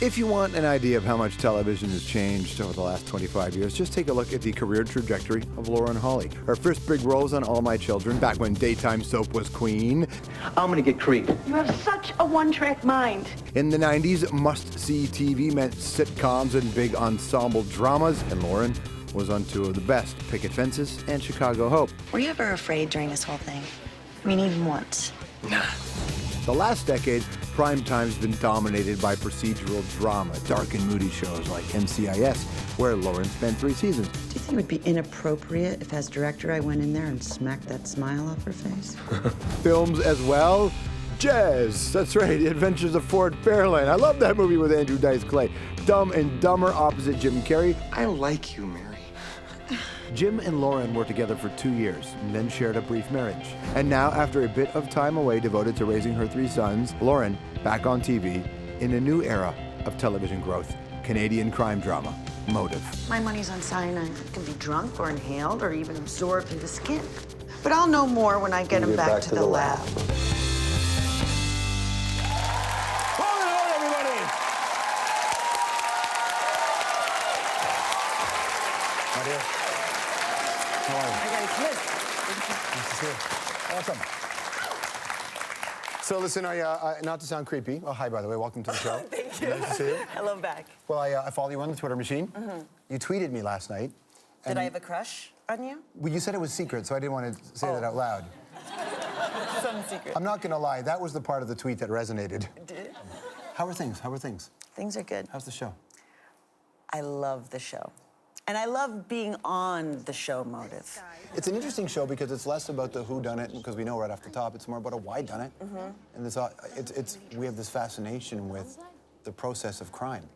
If you want an idea of how much television has changed over the last 25 years, just take a look at the career trajectory of Lauren Holly. Her first big roles on All My Children, back when daytime soap was queen. I'm gonna get Creed. You have such a one-track mind. In the 90s, must-see TV meant sitcoms and big ensemble dramas, and Lauren was on two of the best, Picket Fences and Chicago Hope. Were you ever afraid during this whole thing? I mean, even once? Nah. The last decade, primetime's been dominated by procedural drama, dark and moody shows like NCIS, where Lauren spent 3 seasons. Do you think it would be inappropriate if, as director, I went in there and smacked that smile off her face? Films as well. Jazz, that's right, The Adventures of Ford Fairlane. I love that movie with Andrew Dice Clay. Dumb and Dumber opposite Jim Carrey. I like you, Mary. Jim and Lauren were together for 2 years and then shared a brief marriage. And now, after a bit of time away devoted to raising her 3 sons, Lauren back on TV in a new era of television growth. Canadian crime drama, Motive. My money's on cyanide. It can be drunk or inhaled or even absorbed through the skin. But I'll know more when I get him back to the lab. Awesome. So listen, not to sound creepy. Oh, hi, by the way. Welcome to the show. Thank you. Nice to see you. Hello back. Well, I follow you on the Twitter machine. Mm-hmm. You tweeted me last night. Did I have a crush on you? Well, you said it was secret, so I didn't want to say that out loud. Some secret. I'm not going to lie. That was the part of the tweet that resonated. Did it? How are things? How are things? Things are good. How's the show? I love the show. And I love being on the show Motive. It's an interesting show because it's less about the whodunit, because we know right off the top. It's more about a why-done-it. And we have this fascination with the process of crime.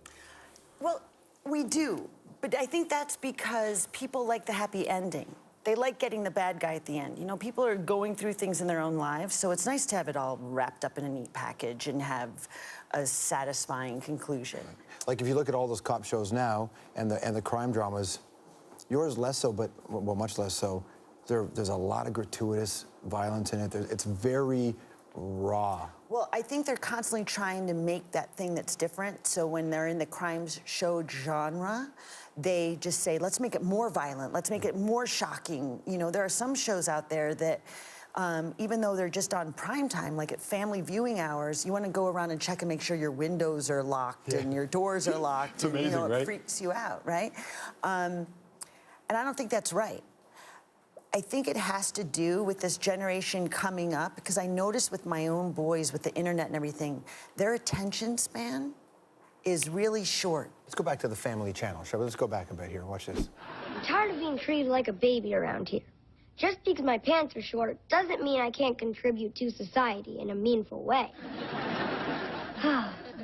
Well, we do. But I think that's because people like the happy ending. They like getting the bad guy at the end. You know, people are going through things in their own lives, so it's nice to have it all wrapped up in a neat package and have a satisfying conclusion. Like, if you look at all those cop shows now and the crime dramas, yours less so, but, well, much less so. There's a lot of gratuitous violence in it. It's very raw. Well, I think they're constantly trying to make that thing that's different. So when they're in the crime show genre, they just say, let's make it more violent. Let's make it more shocking. You know, there are some shows out there that, even though they're just on prime time, like at family viewing hours, you want to go around and check and make sure your windows are locked and your doors are locked. It's amazing, and, you know, right? It freaks you out, right? And I don't think that's right. I think it has to do with this generation coming up, because I noticed with my own boys, with the internet and everything, their attention span is really short. Let's go back to the family channel, shall we? Let's go back a bit here. Watch this. I'm tired of being treated like a baby around here. Just because my pants are short doesn't mean I can't contribute to society in a meaningful way.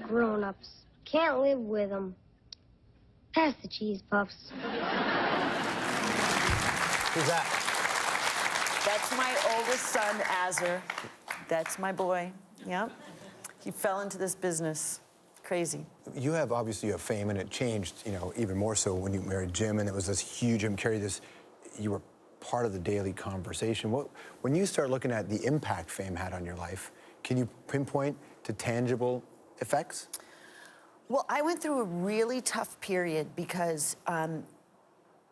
Grown-ups. Can't live with them. Pass the cheese puffs. Who's that? That's my oldest son, Azar. That's my boy. Yep. He fell into this business. Crazy. You have, obviously, you have fame, and it changed, you know, even more so when you married Jim, and it was this huge Jim Carrey, you were part of the daily conversation. When you start looking at the impact fame had on your life, can you pinpoint to tangible effects? Well, I went through a really tough period because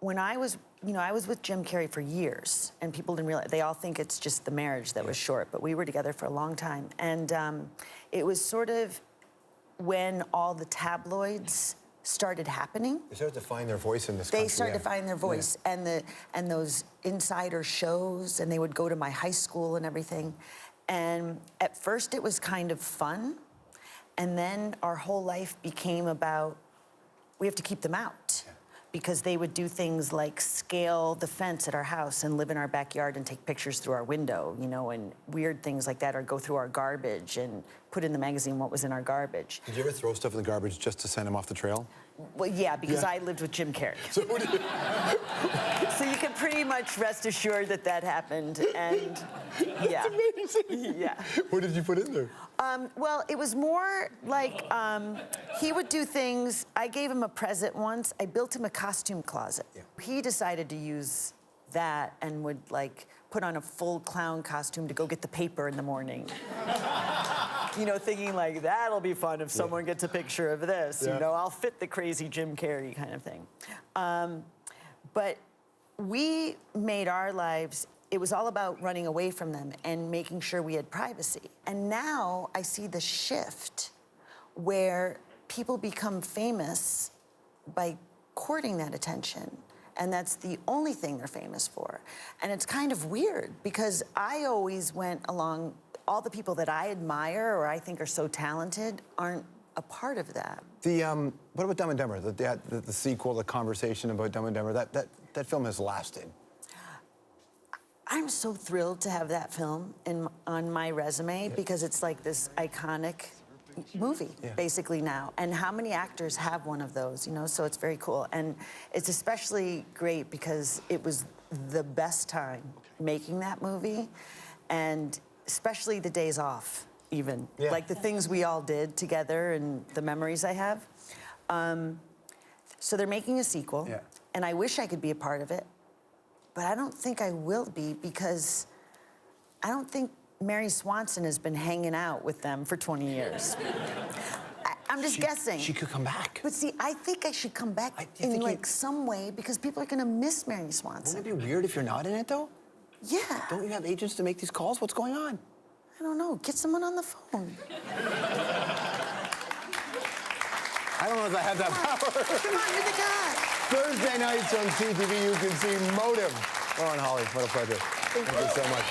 when I was with Jim Carrey for years, and people didn't realize, they all think it's just the marriage that was short, but we were together for a long time. And it was sort of when all the tabloids started happening. They started to find their voice in this country. They started to find their voice, and those insider shows, and they would go to my high school and everything. And at first it was kind of fun, and then our whole life became about, we have to keep them out. Yeah. Because they would do things like scale the fence at our house and live in our backyard and take pictures through our window, you know, and weird things like that, or go through our garbage and put in the magazine what was in our garbage. Did you ever throw stuff in the garbage just to send them off the trail? Well, yeah, because I lived with Jim Carrey. So, so you can pretty much rest assured that that happened, and yeah. That's amazing. Yeah. What did you put in there? Well, it was more like he would do things. I gave him a present once. I built him a costume closet. Yeah. He decided to use that and would like put on a full clown costume to go get the paper in the morning. you know, thinking like, that'll be fun if someone gets a picture of this. Yeah. You know, I'll fit the crazy Jim Carrey kind of thing. But we made our lives, it was all about running away from them and making sure we had privacy. And now I see the shift where people become famous by courting that attention. And that's the only thing they're famous for. And it's kind of weird because I always went along, all the people that I admire or I think are so talented aren't a part of that. What about Dumb and Dumber? The sequel, the conversation about Dumb and Dumber, that film has lasted. I'm so thrilled to have that film on my resume because it's like this iconic movie, basically now. And how many actors have one of those, you know? So it's very cool. And it's especially great because it was the best time making that movie, and especially the days off, even. Yeah. Like the things we all did together and the memories I have. So they're making a sequel, and I wish I could be a part of it, but I don't think I will be because I don't think Mary Swanson has been hanging out with them for 20 years. I'm just guessing. She could come back. But see, I think I should come back in like some way because people are gonna miss Mary Swanson. Wouldn't it be weird if you're not in it, though? Yeah. Don't you have agents to make these calls? What's going on? I don't know. Get someone on the phone. I don't know if I have that power. Come on, you're the guy. Thursday nights on CTV, you can see Motive. Lauren Holly, what a pleasure. Thank you so much.